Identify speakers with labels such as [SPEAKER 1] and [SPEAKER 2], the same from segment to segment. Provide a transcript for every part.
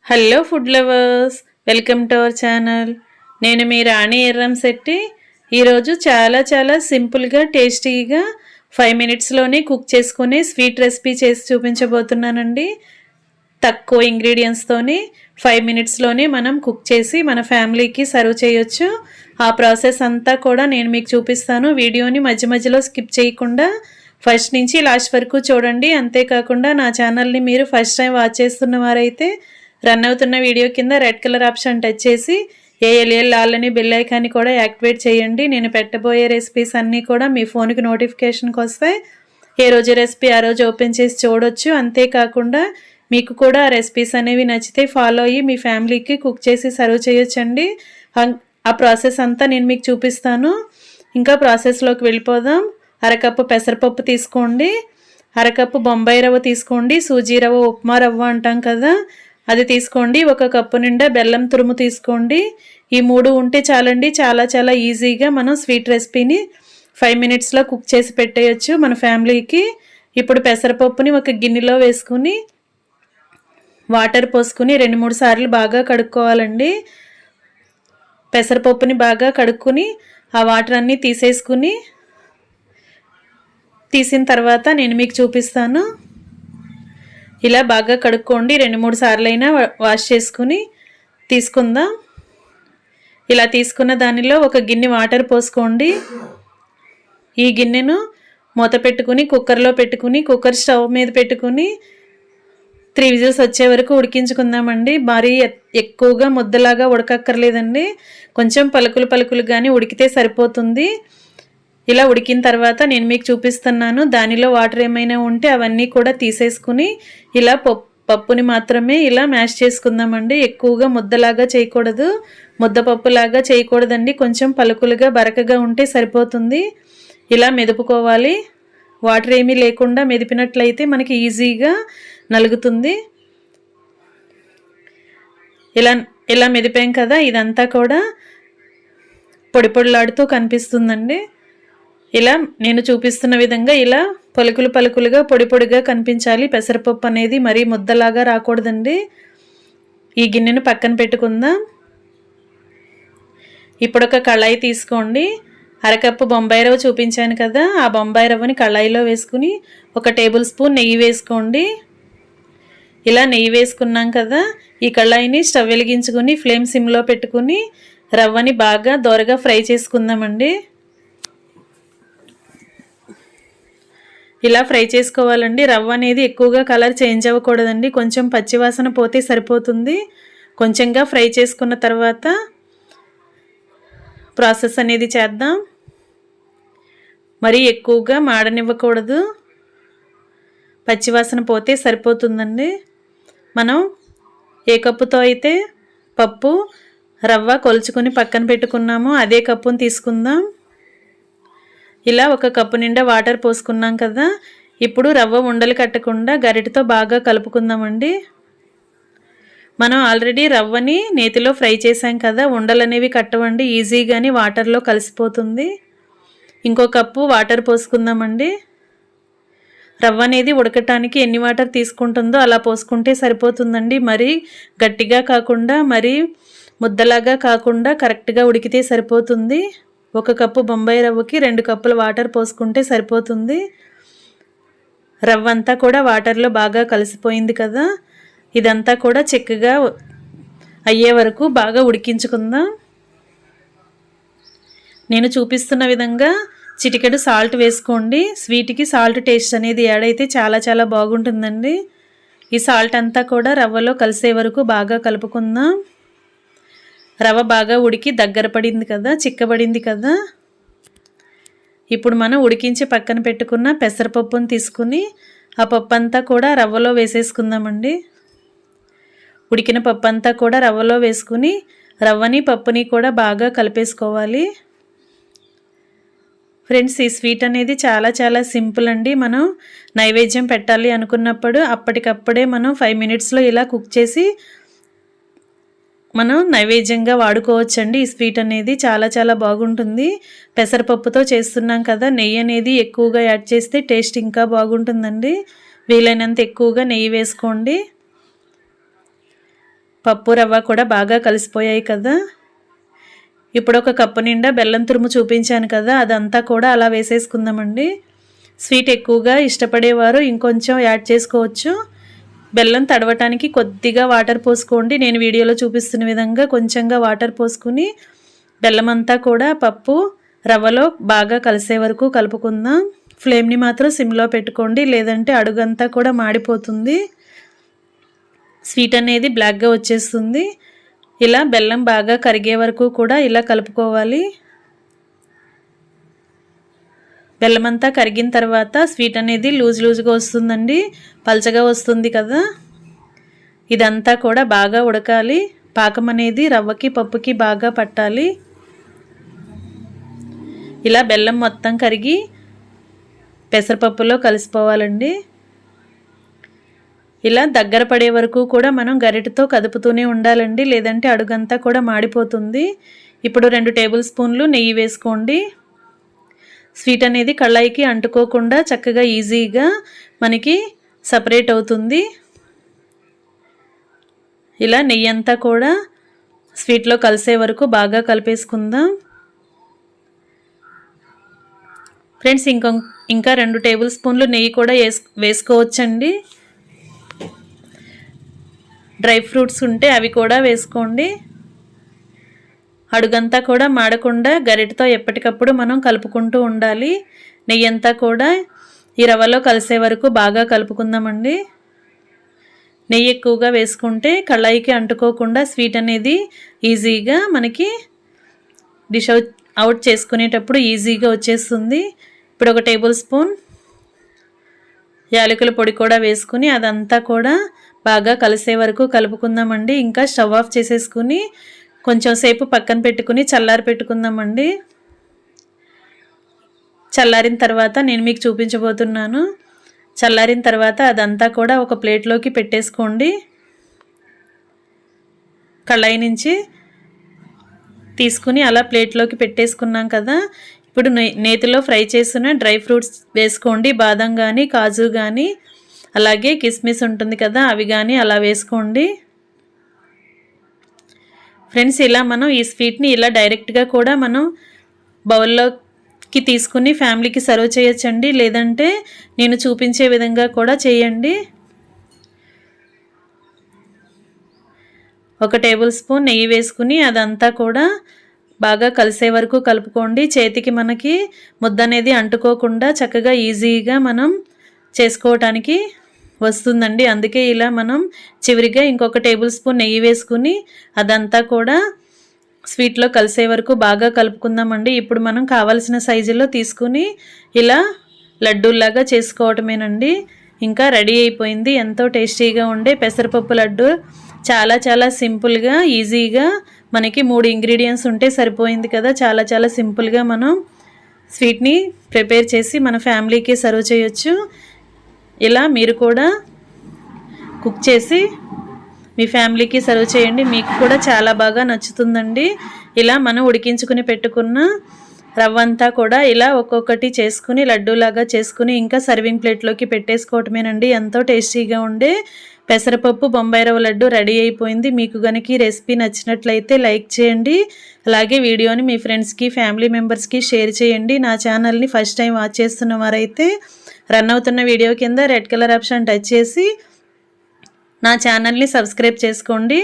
[SPEAKER 1] Hello food lovers, welcome to our channel. నేను మీ రాణి ఎర్రంశెట్టి. ఈరోజు చాలా సింపుల్గా టేస్టీగా 5 మినిట్స్లోనే కుక్ చేసుకునే స్వీట్ రెసిపీ చేసి చూపించబోతున్నానండి. తక్కువ ఇంగ్రీడియంట్స్తోనే 5 మినిట్స్లోనే మనం కుక్ చేసి మన ఫ్యామిలీకి సర్వ్ చేయొచ్చు. ఆ ప్రాసెస్ అంతా కూడా నేను మీకు చూపిస్తాను. వీడియోని మధ్యలో స్కిప్ చేయకుండా ఫస్ట్ నుంచి లాస్ట్ వరకు చూడండి. అంతేకాకుండా నా ఛానల్ని మీరు ఫస్ట్ టైం వాచ్ చేస్తున్న వారైతే రన్ అవుతున్న వీడియో కింద రెడ్ కలర్ ఆప్షన్ టచ్ చేసి ఏఎల్ఎల్ ఆల్ని బెల్ ఐకాన్ని కూడా యాక్టివేట్ చేయండి. నేను పెట్టబోయే రెసిపీస్ అన్నీ కూడా మీ ఫోన్కి నోటిఫికేషన్కి వస్తాయి. ఏ రోజు రెసిపీ ఆ రోజు ఓపెన్ చేసి చూడొచ్చు. అంతేకాకుండా మీకు కూడా ఆ రెసిపీస్ అనేవి నచ్చితే ఫాలో అయ్యి మీ ఫ్యామిలీకి కుక్ చేసి సర్వ్ చేయొచ్చండి. ఆ ప్రాసెస్ అంతా నేను మీకు చూపిస్తాను. ఇంకా ప్రాసెస్లోకి వెళ్ళిపోదాం. అరకప్పు పెసరపప్పు తీసుకోండి, అరకప్పు బొంబాయి రవ్వ తీసుకోండి, సూజీ రవ్వ ఉప్మా రవ్వ అంటాం కదా అది తీసుకోండి. 1 కప్పు నిండా బెల్లం తురుము తీసుకోండి. ఈ 3 ఉంటే చాలండి. చాలా ఈజీగా మనం స్వీట్ రెసిపీని 5 మినిట్స్లో కుక్ చేసి పెట్టేయచ్చు మన ఫ్యామిలీకి. ఇప్పుడు పెసరపప్పుని ఒక గిన్నెలో వేసుకుని వాటర్ పోసుకుని 2-3 సార్లు బాగా కడుక్కోవాలండి. పెసరపప్పుని బాగా కడుక్కుని ఆ వాటర్ అన్నీ తీసిన తర్వాత నేను మీకు చూపిస్తాను. ఇలా బాగా కడుక్కోండి. 2-3 సార్లు అయినా వాష్ చేసుకుని తీసుకుందాం. ఇలా తీసుకున్న దానిలో ఒక గిన్నె వాటర్ పోసుకోండి. ఈ గిన్నెను మూత పెట్టుకుని కుక్కర్లో పెట్టుకుని కుక్కర్ స్టవ్ మీద పెట్టుకుని 3 విజిల్స్ వచ్చే వరకు ఉడికించుకుందామండి. మరీ ఎక్కువగా ముద్దలాగా ఉడకక్కర్లేదండి. కొంచెం పలుకులు కానీ ఉడికితే సరిపోతుంది. ఇలా ఉడికిన తర్వాత నేను మీకు చూపిస్తున్నాను. దానిలో వాటర్ ఏమైనా ఉంటే అవన్నీ కూడా తీసేసుకుని ఇలా పప్పుని మాత్రమే ఇలా మ్యాష్ చేసుకుందామండి. ఎక్కువగా ముద్దలాగా చేయకూడదు, ముద్దపప్పులాగా చేయకూడదండి. కొంచెం పలుకులుగా బరకగా ఉంటే సరిపోతుంది. ఇలా మెదుపుకోవాలి. వాటర్ ఏమీ లేకుండా మెదిపినట్లయితే మనకి ఈజీగా నలుగుతుంది. ఇలా మెదిపాం కదా, ఇదంతా కూడా పొడిలాడుతూ కనిపిస్తుందండి. ఇలా నేను చూపిస్తున్న విధంగా ఇలా పలుకులుగా పొడిగా కనిపించాలి. పెసరపప్పు అనేది మరీ ముద్దలాగా రాకూడదండి. ఈ గిన్నెను పక్కన పెట్టుకుందాం. ఇప్పుడు ఒక కళాయి తీసుకోండి. అరకప్పు బొంబాయి రవ్వ చూపించాను కదా, ఆ బొంబాయి రవ్వని కళాయిలో వేసుకుని 1 టేబుల్ స్పూన్ నెయ్యి వేసుకోండి. ఇలా నెయ్యి వేసుకున్నాం కదా, ఈ కళాయిని స్టవ్ వెలిగించుకుని ఫ్లేమ్ సిమ్లో పెట్టుకుని రవ్వని బాగా దోరగా ఫ్రై చేసుకుందామండి. ఇలా ఫ్రై చేసుకోవాలండి. రవ్వ అనేది ఎక్కువగా కలర్ చేంజ్ అవ్వకూడదండి. కొంచెం పచ్చివాసన పోతే సరిపోతుంది. కొంచెంగా ఫ్రై చేసుకున్న తర్వాత ప్రాసెస్ అనేది చేద్దాం. మరీ ఎక్కువగా మాడనివ్వకూడదు. పచ్చివాసన పోతే సరిపోతుందండి. మనం ఏ కప్పుతో అయితే పప్పు రవ్వ కొలుచుకొని పక్కన పెట్టుకున్నామో అదే కప్పుని తీసుకుందాం. ఇలా 1 కప్పు నిండా వాటర్ పోసుకున్నాం కదా, ఇప్పుడు రవ్వ ఉండలు కట్టకుండా గరిటెతో బాగా కలుపుకుందామండి. మనం ఆల్రెడీ రవ్వని నేతిలో ఫ్రై చేసాం కదా, ఉండలు అనేవి కట్టవండి. ఈజీగానే వాటర్లో కలిసిపోతుంది. ఇంకో కప్పు వాటర్ పోసుకుందామండి. రవ్వ అనేది ఉడకటానికి ఎన్ని వాటర్ తీసుకుంటుందో అలా పోసుకుంటే సరిపోతుందండి. మరీ గట్టిగా కాకుండా మరీ ముద్దలాగా కాకుండా కరెక్ట్గా ఉడికితే సరిపోతుంది. 1 కప్పు బొంబాయి రవ్వకి 2 కప్పుల వాటర్ పోసుకుంటే సరిపోతుంది. రవ్వ అంతా కూడా వాటర్లో బాగా కలిసిపోయింది కదా, ఇదంతా కూడా చిక్కగా అయ్యే వరకు బాగా ఉడికించుకుందాం. నేను చూపిస్తున్న విధంగా చిటికెడు సాల్ట్ వేసుకోండి. స్వీట్కి సాల్ట్ టేస్ట్ అనేది యాడ్ అయితే చాలా బాగుంటుందండి. ఈ సాల్ట్ అంతా కూడా రవ్వలో కలిసే వరకు బాగా కలుపుకుందాం. రవ్వ బాగా ఉడికి దగ్గర పడింది కదా, చిక్కబడింది కదా. ఇప్పుడు మనం ఉడికించి పక్కన పెట్టుకున్న పెసరపప్పును తీసుకుని ఆ పప్పు అంతా కూడా రవ్వలో వేసేసుకుందామండి. ఉడికిన పప్పు అంతా కూడా రవ్వలో వేసుకుని రవ్వని పప్పుని కూడా బాగా కలిపేసుకోవాలి. ఫ్రెండ్స్, ఈ స్వీట్ అనేది చాలా సింపుల్ అండి. మనం నైవేద్యం పెట్టాలి అనుకున్నప్పుడు అప్పటికప్పుడే మనం 5 మినిట్స్లో ఇలా కుక్ చేసి మనం నైవేద్యంగా వాడుకోవచ్చండి. ఈ స్వీట్ అనేది చాలా బాగుంటుంది. పెసరపప్పుతో చేస్తున్నాం కదా, నెయ్యి అనేది ఎక్కువగా యాడ్ చేస్తే టేస్ట్ ఇంకా బాగుంటుందండి. వీలైనంత ఎక్కువగా నెయ్యి వేసుకోండి. పప్పు రవ్వ కూడా బాగా కలిసిపోయాయి కదా. ఇప్పుడు ఒక కప్పు నిండా బెల్లం తురుము చూపించాను కదా, అదంతా కూడా అలా వేసేసుకుందామండి. స్వీట్ ఎక్కువగా ఇష్టపడేవారు ఇంకొంచెం యాడ్ చేసుకోవచ్చు. బెల్లం తడవటానికి కొద్దిగా వాటర్ పోసుకోండి. నేను వీడియోలో చూపిస్తున్న విధంగా కొంచెంగా వాటర్ పోసుకుని బెల్లం అంతా కూడా పప్పు రవ్వలో బాగా కలిసే వరకు కలుపుకుందాం. ఫ్లేమ్ని మాత్రం సిమ్లో పెట్టుకోండి, లేదంటే అడుగంతా కూడా మాడిపోతుంది, స్వీట్ అనేది బ్లాక్గా వచ్చేస్తుంది. ఇలా బెల్లం బాగా కరిగే వరకు కూడా ఇలా కలుపుకోవాలి. బెల్లం అంతా కరిగిన తర్వాత స్వీట్ అనేది లూజ్గా వస్తుందండి, పల్చగా వస్తుంది కదా. ఇదంతా కూడా బాగా ఉడకాలి. పాకం అనేది రవ్వకి పప్పుకి బాగా పట్టాలి. ఇలా బెల్లం మొత్తం కరిగి పెసరపప్పులో కలిసిపోవాలండి. ఇలా దగ్గర పడే వరకు కూడా మనం గరిటెతో కదుపుతూనే ఉండాలండి, లేదంటే అడుగంతా కూడా మాడిపోతుంది. ఇప్పుడు 2 టేబుల్ స్పూన్లు నెయ్యి వేసుకోండి. స్వీట్ అనేది కళాయికి అంటుకోకుండా చక్కగా ఈజీగా మనకి సపరేట్ అవుతుంది. ఇలా నెయ్యి అంతా కూడా స్వీట్లో కలిసే వరకు బాగా కలిపేసుకుందాం. ఫ్రెండ్స్ ఇంకా 2 టేబుల్ స్పూన్లు నెయ్యి కూడా వేసుకోవచ్చండి. డ్రై ఫ్రూట్స్ ఉంటే అవి కూడా వేసుకోండి. అడుగంతా కూడా మాడకుండా గరిటెతో ఎప్పటికప్పుడు మనం కలుపుకుంటూ ఉండాలి. నెయ్యి అంతా కూడా ఈ రవ్వలో కలిసే వరకు బాగా కలుపుకుందామండి. నెయ్యి ఎక్కువగా వేసుకుంటే కళాయికి అంటుకోకుండా స్వీట్ అనేది ఈజీగా మనకి డిష్ అవుట్ చేసుకునేటప్పుడు ఈజీగా వచ్చేస్తుంది. ఇప్పుడు 1 టేబుల్ స్పూన్ యాలకుల పొడి కూడా వేసుకుని అదంతా కూడా బాగా కలిసే వరకు కలుపుకుందామండి. ఇంకా స్టవ్ ఆఫ్ చేసేసుకుని కొంచెం సేపు పక్కన పెట్టుకుని చల్లారి పెట్టుకుందామండి. చల్లారిన తర్వాత నేను మీకు చూపించబోతున్నాను. చల్లారిన తర్వాత అదంతా కూడా ఒక ప్లేట్లోకి పెట్టేసుకోండి. కళాయి నుంచి తీసుకుని అలా ప్లేట్లోకి పెట్టేసుకున్నాం కదా. ఇప్పుడు నేతిలో ఫ్రై చేసిన డ్రై ఫ్రూట్స్ వేసుకోండి. బాదం కానీ కాజు కానీ అలాగే కిస్మిస్ ఉంటుంది కదా, అవి కానీ అలా వేసుకోండి. ఫ్రెండ్స్ ఇలా మనం ఈ స్వీట్ని ఇలా డైరెక్ట్గా కూడా మనం బౌల్లోకి తీసుకుని ఫ్యామిలీకి సర్వ్ చేయొచ్చండి, లేదంటే నేను చూపించే విధంగా కూడా చేయండి. 1 టేబుల్ స్పూన్ నెయ్యి వేసుకుని అదంతా కూడా బాగా కలిసే వరకు కలుపుకోండి. చేతికి మనకి ముద్ద అనేది అంటుకోకుండా చక్కగా ఈజీగా మనం చేసుకోవటానికి వస్తుందండి. అందుకే ఇలా మనం చివరిగా ఇంకొక టేబుల్ స్పూన్ నెయ్యి వేసుకుని అదంతా కూడా స్వీట్లో కలిసే వరకు బాగా కలుపుకుందామండి. ఇప్పుడు మనం కావాల్సిన సైజులో తీసుకుని ఇలా లడ్డూల్లాగా చేసుకోవటమేనండి. ఇంకా రెడీ అయిపోయింది ఎంతో టేస్టీగా ఉండే పెసరపప్పు లడ్డు. చాలా సింపుల్గా ఈజీగా మనకి 3 ఇంగ్రీడియంట్స్ ఉంటే సరిపోయింది కదా. చాలా సింపుల్గా మనం స్వీట్ని ప్రిపేర్ చేసి మన ఫ్యామిలీకి సర్వ్ చేయొచ్చు. ఇలా మీరు కూడా కుక్ చేసి మీ ఫ్యామిలీకి సర్వ్ చేయండి, మీకు కూడా చాలా బాగా నచ్చుతుందండి. ఇలా మనం ఉడికించుకుని పెట్టుకున్న రవ్వ అంతా కూడా ఇలా ఒక్కొక్కటి చేసుకుని లడ్డూలాగా చేసుకుని ఇంకా సర్వింగ్ ప్లేట్లోకి పెట్టేసుకోవటమేనండి. ఎంతో టేస్టీగా ఉండే పెసరపప్పు బొంబాయి రవ్వ లడ్డు రెడీ అయిపోయింది. మీకు గనుక ఈ రెసిపీ నచ్చినట్లయితే లైక్ చేయండి, అలాగే వీడియోని మీ ఫ్రెండ్స్కి ఫ్యామిలీ మెంబర్స్కి షేర్ చేయండి. నా ఛానల్ని ఫస్ట్ టైం వాచ్ చేస్తున్న వారైతే రన్ అవుతున్న వీడియో కింద రెడ్ కలర్ ఆప్షన్ టచ్ చేసి నా ఛానల్ని సబ్స్క్రైబ్ చేసుకోండి.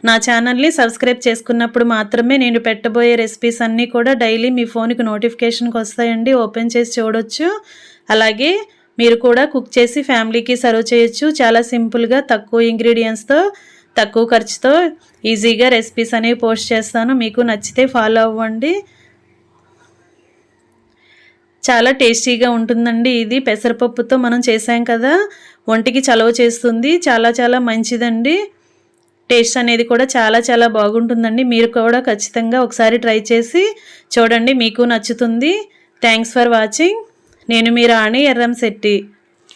[SPEAKER 1] నా ఛానల్ని సబ్స్క్రైబ్ చేసుకున్నప్పుడు మాత్రమే నేను పెట్టబోయే రెసిపీస్ అన్నీ కూడా డైలీ మీ ఫోన్కి నోటిఫికేషన్కి వస్తాయండి. ఓపెన్ చేసి చూడొచ్చు. అలాగే మీరు కూడా కుక్ చేసి ఫ్యామిలీకి సర్వ్ చేయొచ్చు. చాలా సింపుల్గా తక్కువ ఇంగ్రీడియంట్స్తో తక్కువ ఖర్చుతో ఈజీగా రెసిపీస్ అనేవి పోస్ట్ చేస్తాను. మీకు నచ్చితే ఫాలో అవ్వండి. చాలా టేస్టీగా ఉంటుందండి. ఇది పెసరపప్పుతో మనం చేసాం కదా, ఒంటికి చలవ చేస్తుంది. చాలా మంచిదండి. టేస్ట్ అనేది కూడా చాలా బాగుంటుందండి. మీరు కూడా ఖచ్చితంగా ఒకసారి ట్రై చేసి చూడండి, మీకు నచ్చుతుంది. Thanks for watching. నేను మీ రాణి ఎర్రంశెట్టి.